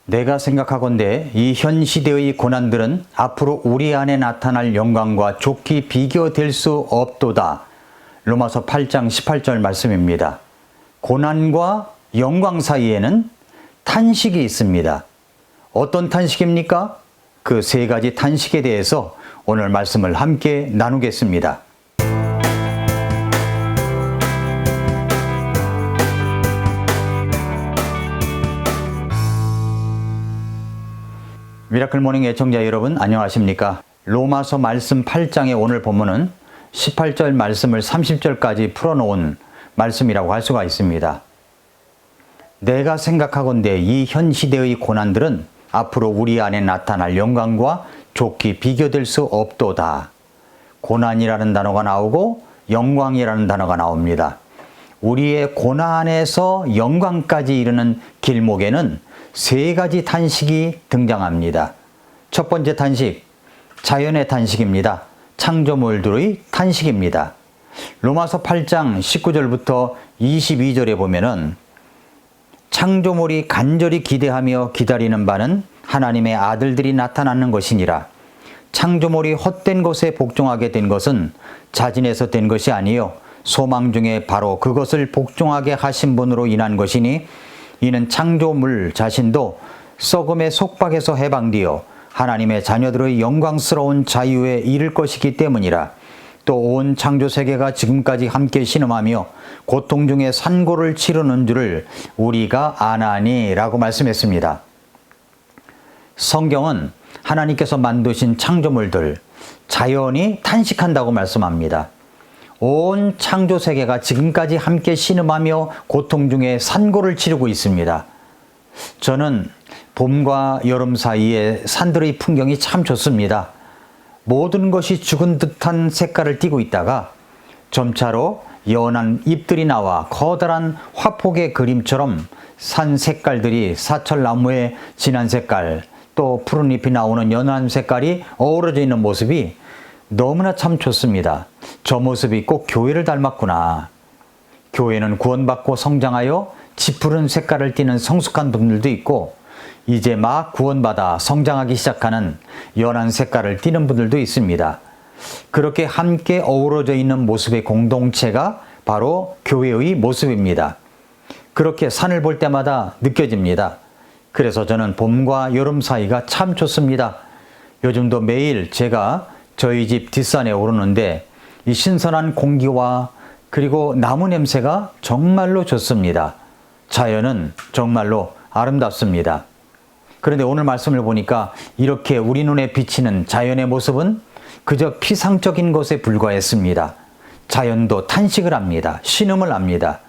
내가 생각하건대 이 현 시대의 고난들은 앞으로 우리 안에 나타날 영광과 좋게 비교될 수 없도다. 로마서 8장 18절 말씀입니다. 고난과 영광 사이에는 탄식이 있습니다. 어떤 탄식입니까? 그 세 가지 탄식에 대해서 오늘 말씀을 함께 나누겠습니다. 미라클 모닝 애청자 여러분 안녕하십니까? 로마서 말씀 8장의 오늘 본문은 18절 말씀을 30절까지 풀어놓은 말씀이라고 할 수가 있습니다. 내가 생각하건대 이 현 시대의 고난들은 앞으로 우리 안에 나타날 영광과 좋게 비교될 수 없도다. 고난이라는 단어가 나오고 영광이라는 단어가 나옵니다. 우리의 고난에서 영광까지 이르는 길목에는 세 가지 탄식이 등장합니다. 첫 번째 탄식, 자연의 탄식입니다. 창조물들의 탄식입니다. 로마서 8장 19절부터 22절에 보면은 창조물이 간절히 기대하며 기다리는 바는 하나님의 아들들이 나타나는 것이니라. 창조물이 헛된 것에 복종하게 된 것은 자진해서 된 것이 아니요 소망 중에 바로 그것을 복종하게 하신 분으로 인한 것이니 이는 창조물 자신도 썩음의 속박에서 해방되어 하나님의 자녀들의 영광스러운 자유에 이를 것이기 때문이라. 또 온 창조 세계가 지금까지 함께 신음하며 고통 중에 산고를 치르는 줄을 우리가 아나니 라고 말씀했습니다. 성경은 하나님께서 만드신 창조물들, 자연이 탄식한다고 말씀합니다. 온 창조 세계가 지금까지 함께 신음하며 고통 중에 산고를 치르고 있습니다. 저는 봄과 여름 사이에 산들의 풍경이 참 좋습니다. 모든 것이 죽은 듯한 색깔을 띠고 있다가 점차로 연한 잎들이 나와 커다란 화폭의 그림처럼 산 색깔들이 사철나무의 진한 색깔, 또 푸른 잎이 나오는 연한 색깔이 어우러져 있는 모습이 너무나 참 좋습니다. 저 모습이 꼭 교회를 닮았구나. 교회는 구원받고 성장하여 짙푸른 색깔을 띠는 성숙한 분들도 있고 이제 막 구원받아 성장하기 시작하는 연한 색깔을 띠는 분들도 있습니다. 그렇게 함께 어우러져 있는 모습의 공동체가 바로 교회의 모습입니다. 그렇게 산을 볼 때마다 느껴집니다. 그래서 저는 봄과 여름 사이가 참 좋습니다. 요즘도 매일 제가 저희 집 뒷산에 오르는데 이 신선한 공기와 그리고 나무 냄새가 정말로 좋습니다. 자연은 정말로 아름답습니다. 그런데 오늘 말씀을 보니까 이렇게 우리 눈에 비치는 자연의 모습은 그저 피상적인 것에 불과했습니다. 자연도 탄식을 합니다. 신음을 합니다.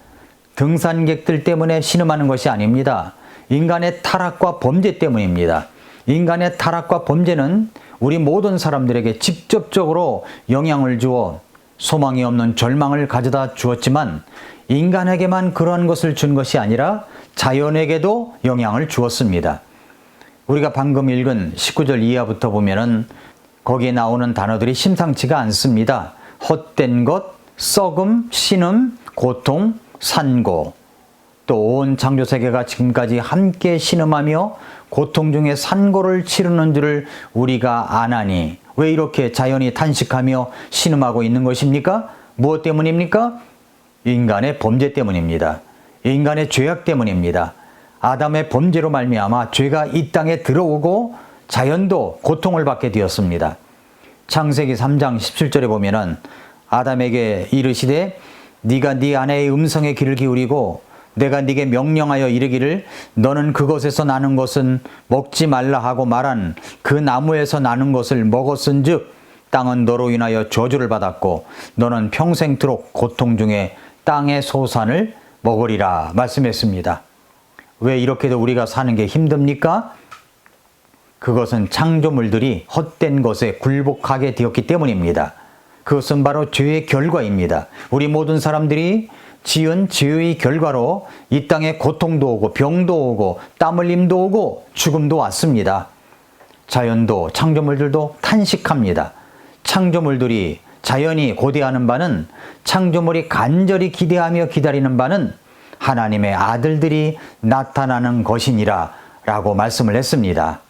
등산객들 때문에 신음하는 것이 아닙니다. 인간의 타락과 범죄 때문입니다. 인간의 타락과 범죄는 우리 모든 사람들에게 직접적으로 영향을 주어 소망이 없는 절망을 가져다 주었지만 인간에게만 그러한 것을 준 것이 아니라 자연에게도 영향을 주었습니다. 우리가 방금 읽은 19절 이하부터 보면은 거기에 나오는 단어들이 심상치가 않습니다. 헛된 것, 썩음, 신음, 고통, 산고. 또 온 창조세계가 지금까지 함께 신음하며 고통 중에 산고를 치르는 줄을 우리가 아나니. 왜 이렇게 자연이 탄식하며 신음하고 있는 것입니까? 무엇 때문입니까? 인간의 범죄 때문입니다. 인간의 죄악 때문입니다. 아담의 범죄로 말미암아 죄가 이 땅에 들어오고 자연도 고통을 받게 되었습니다. 창세기 3장 17절에 보면은 아담에게 이르시되 네가 네 아내의 음성에 귀를 기울이고 내가 네게 명령하여 이르기를 너는 그것에서 나는 것은 먹지 말라 하고 말한 그 나무에서 나는 것을 먹었은즉 땅은 너로 인하여 저주를 받았고 너는 평생토록 고통 중에 땅의 소산을 먹으리라 말씀했습니다. 왜 이렇게도 우리가 사는 게 힘듭니까? 그것은 창조물들이 헛된 것에 굴복하게 되었기 때문입니다. 그것은 바로 죄의 결과입니다. 우리 모든 사람들이 지은 죄의 결과로 이 땅에 고통도 오고 병도 오고 땀 흘림도 오고 죽음도 왔습니다. 자연도 창조물들도 탄식합니다. 창조물들이 자연이 고대하는 바는 창조물이 간절히 기대하며 기다리는 바는 하나님의 아들들이 나타나는 것이니라 라고 말씀을 했습니다.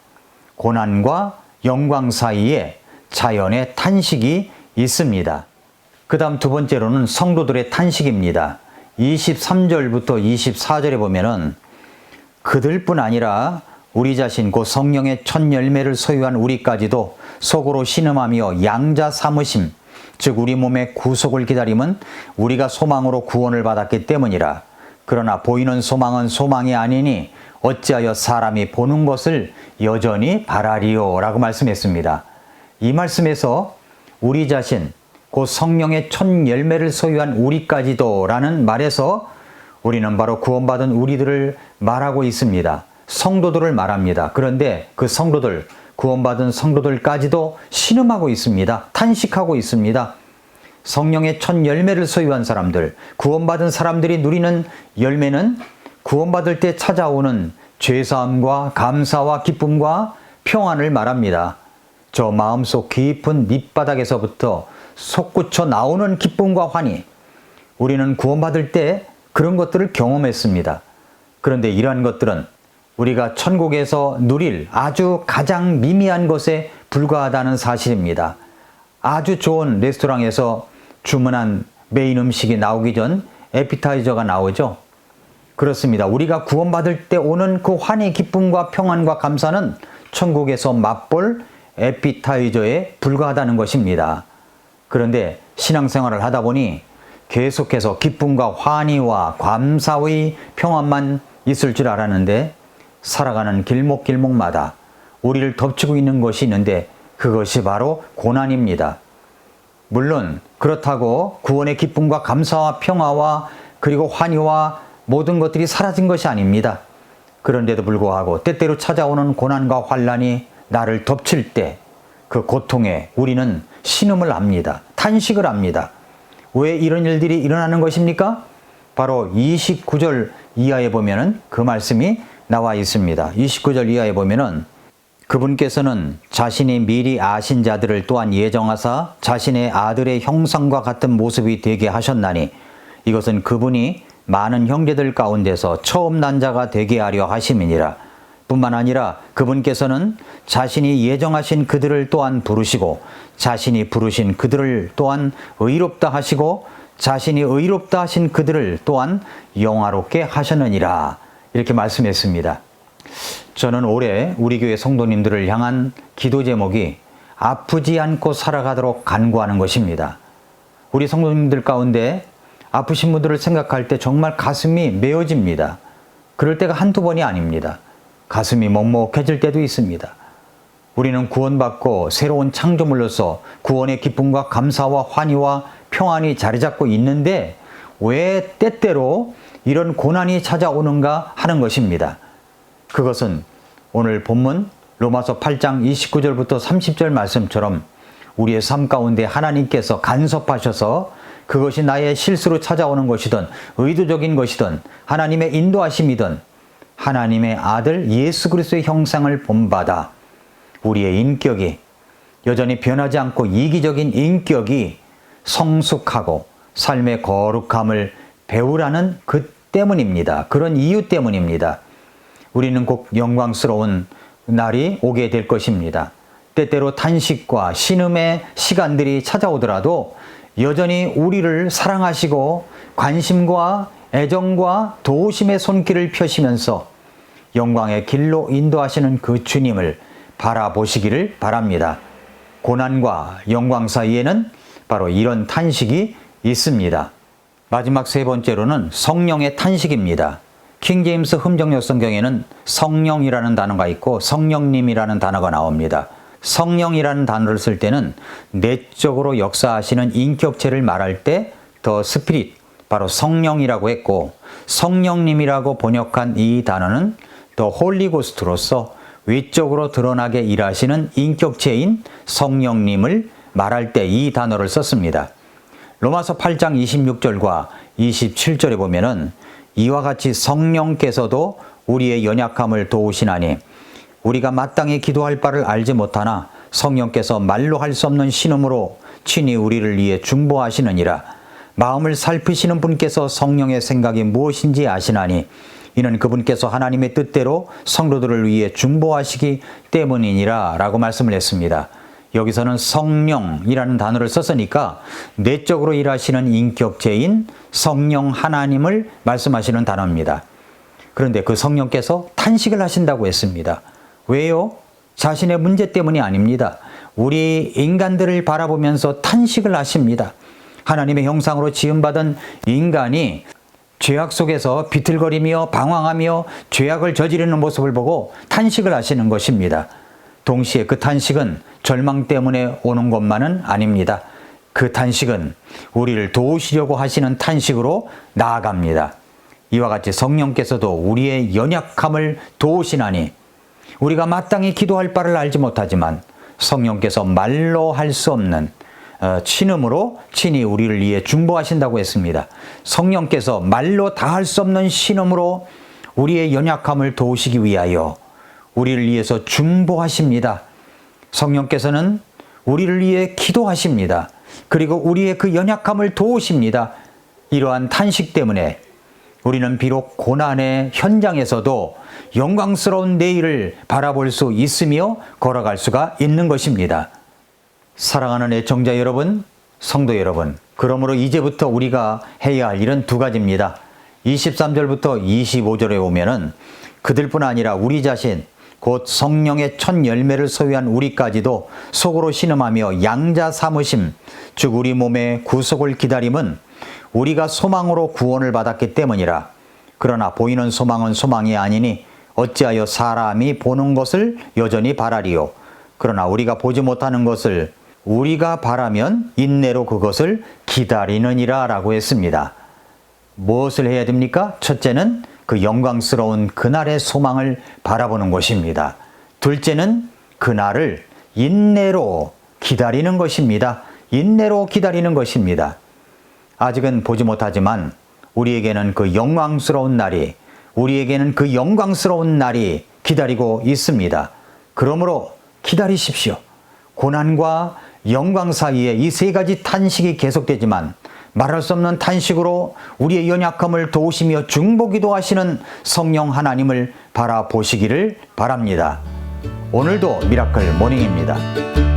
고난과 영광 사이에 자연의 탄식이 있습니다. 그 다음 두 번째로는 성도들의 탄식입니다. 23절부터 24절에 보면은 그들뿐 아니라 우리 자신 곧 성령의 첫 열매를 소유한 우리까지도 속으로 신음하며 양자 삼으심, 즉 우리 몸의 구속을 기다림은 우리가 소망으로 구원을 받았기 때문이라. 그러나 보이는 소망은 소망이 아니니 어찌하여 사람이 보는 것을 여전히 바라리요 라고 말씀했습니다. 이 말씀에서 우리 자신 곧 성령의 첫 열매를 소유한 우리까지도 라는 말에서 우리는 바로 구원받은 우리들을 말하고 있습니다. 성도들을 말합니다. 그런데 그 성도들, 구원받은 성도들까지도 신음하고 있습니다. 탄식하고 있습니다. 성령의 첫 열매를 소유한 사람들, 구원받은 사람들이 누리는 열매는 구원받을 때 찾아오는 죄사함과 감사와 기쁨과 평안을 말합니다. 저 마음속 깊은 밑바닥에서부터 솟구쳐 나오는 기쁨과 환희, 우리는 구원받을 때 그런 것들을 경험했습니다. 그런데 이러한 것들은 우리가 천국에서 누릴 아주 가장 미미한 것에 불과하다는 사실입니다. 아주 좋은 레스토랑에서 주문한 메인 음식이 나오기 전 에피타이저가 나오죠. 그렇습니다. 우리가 구원받을 때 오는 그 환희, 기쁨과 평안과 감사는 천국에서 맛볼 에피타이저에 불과하다는 것입니다. 그런데 신앙생활을 하다 보니 계속해서 기쁨과 환희와 감사의 평안만 있을 줄 알았는데 살아가는 길목길목마다 우리를 덮치고 있는 것이 있는데 그것이 바로 고난입니다. 물론 그렇다고 구원의 기쁨과 감사와 평화와 그리고 환희와 모든 것들이 사라진 것이 아닙니다. 그런데도 불구하고 때때로 찾아오는 고난과 환난이 나를 덮칠 때 그 고통에 우리는 신음을 합니다. 탄식을 합니다. 왜 이런 일들이 일어나는 것입니까? 바로 29절 이하에 보면은 그 말씀이 나와 있습니다. 29절 이하에 보면은 그분께서는 자신이 미리 아신 자들을 또한 예정하사 자신의 아들의 형상과 같은 모습이 되게 하셨나니 이것은 그분이 많은 형제들 가운데서 처음 난 자가 되게 하려 하심이니라. 뿐만 아니라 그분께서는 자신이 예정하신 그들을 또한 부르시고 자신이 부르신 그들을 또한 의롭다 하시고 자신이 의롭다 하신 그들을 또한 영화롭게 하셨느니라. 이렇게 말씀했습니다. 저는 올해 우리 교회 성도님들을 향한 기도 제목이 아프지 않고 살아가도록 간구하는 것입니다. 우리 성도님들 가운데 아프신 분들을 생각할 때 정말 가슴이 메어집니다. 그럴 때가 한두 번이 아닙니다. 가슴이 먹먹해질 때도 있습니다. 우리는 구원받고 새로운 창조물로서 구원의 기쁨과 감사와 환희와 평안이 자리 잡고 있는데 왜 때때로 이런 고난이 찾아오는가 하는 것입니다. 그것은 오늘 본문 로마서 8장 29절부터 30절 말씀처럼 우리의 삶 가운데 하나님께서 간섭하셔서 그것이 나의 실수로 찾아오는 것이든 의도적인 것이든 하나님의 인도하심이든 하나님의 아들 예수 그리스도의 형상을 본받아 우리의 인격이 여전히 변하지 않고 이기적인 인격이 성숙하고 삶의 거룩함을 배우라는 그 때문입니다. 그런 이유 때문입니다. 우리는 꼭 영광스러운 날이 오게 될 것입니다. 때때로 탄식과 신음의 시간들이 찾아오더라도 여전히 우리를 사랑하시고 관심과 애정과 도우심의 손길을 펴시면서 영광의 길로 인도하시는 그 주님을 바라보시기를 바랍니다. 고난과 영광 사이에는 바로 이런 탄식이 있습니다. 마지막 세 번째로는 성령의 탄식입니다. 킹제임스 흠정역 성경에는 성령이라는 단어가 있고 성령님이라는 단어가 나옵니다. 성령이라는 단어를 쓸 때는 내적으로 역사하시는 인격체를 말할 때 더 스피릿, 바로 성령이라고 했고 성령님이라고 번역한 이 단어는 더 홀리고스트로서 외적으로 드러나게 일하시는 인격체인 성령님을 말할 때 이 단어를 썼습니다. 로마서 8장 26절과 27절에 보면은 이와 같이 성령께서도 우리의 연약함을 도우시나니 우리가 마땅히 기도할 바를 알지 못하나 성령께서 말로 할 수 없는 신음으로 친히 우리를 위해 중보하시느니라. 마음을 살피시는 분께서 성령의 생각이 무엇인지 아시나니 이는 그분께서 하나님의 뜻대로 성도들을 위해 중보하시기 때문이니라 라고 말씀을 했습니다. 여기서는 성령이라는 단어를 썼으니까 내적으로 일하시는 인격체인 성령 하나님을 말씀하시는 단어입니다. 그런데 그 성령께서 탄식을 하신다고 했습니다. 왜요? 자신의 문제 때문이 아닙니다. 우리 인간들을 바라보면서 탄식을 하십니다. 하나님의 형상으로 지음받은 인간이 죄악 속에서 비틀거리며 방황하며 죄악을 저지르는 모습을 보고 탄식을 하시는 것입니다. 동시에 그 탄식은 절망 때문에 오는 것만은 아닙니다. 그 탄식은 우리를 도우시려고 하시는 탄식으로 나아갑니다. 이와 같이 성령께서도 우리의 연약함을 도우시나니 우리가 마땅히 기도할 바를 알지 못하지만 성령께서 말로 할 수 없는 신음으로 친히 우리를 위해 중보하신다고 했습니다. 성령께서 말로 다 할 수 없는 신음으로 우리의 연약함을 도우시기 위하여 우리를 위해서 중보하십니다. 성령께서는 우리를 위해 기도하십니다. 그리고 우리의 그 연약함을 도우십니다. 이러한 탄식 때문에 우리는 비록 고난의 현장에서도 영광스러운 내일을 바라볼 수 있으며 걸어갈 수가 있는 것입니다. 사랑하는 애청자 여러분, 성도 여러분, 그러므로 이제부터 우리가 해야 할 일은 두 가지입니다. 23절부터 25절에 오면은 그들뿐 아니라 우리 자신, 곧 성령의 첫 열매를 소유한 우리까지도 속으로 신음하며 양자 삼으심, 즉 우리 몸의 구속을 기다림은 우리가 소망으로 구원을 받았기 때문이라. 그러나 보이는 소망은 소망이 아니니 어찌하여 사람이 보는 것을 여전히 바라리요. 그러나 우리가 보지 못하는 것을 우리가 바라면 인내로 그것을 기다리느니라 라고 했습니다. 무엇을 해야 됩니까? 첫째는 그 영광스러운 그날의 소망을 바라보는 것입니다. 둘째는 그날을 인내로 기다리는 것입니다. 인내로 기다리는 것입니다. 아직은 보지 못하지만 우리에게는 그 영광스러운 날이, 우리에게는 그 영광스러운 날이 기다리고 있습니다. 그러므로 기다리십시오. 고난과 영광 사이에 이 세 가지 탄식이 계속되지만 말할 수 없는 탄식으로 우리의 연약함을 도우시며 중보기도 하시는 성령 하나님을 바라보시기를 바랍니다. 오늘도 미라클 모닝입니다.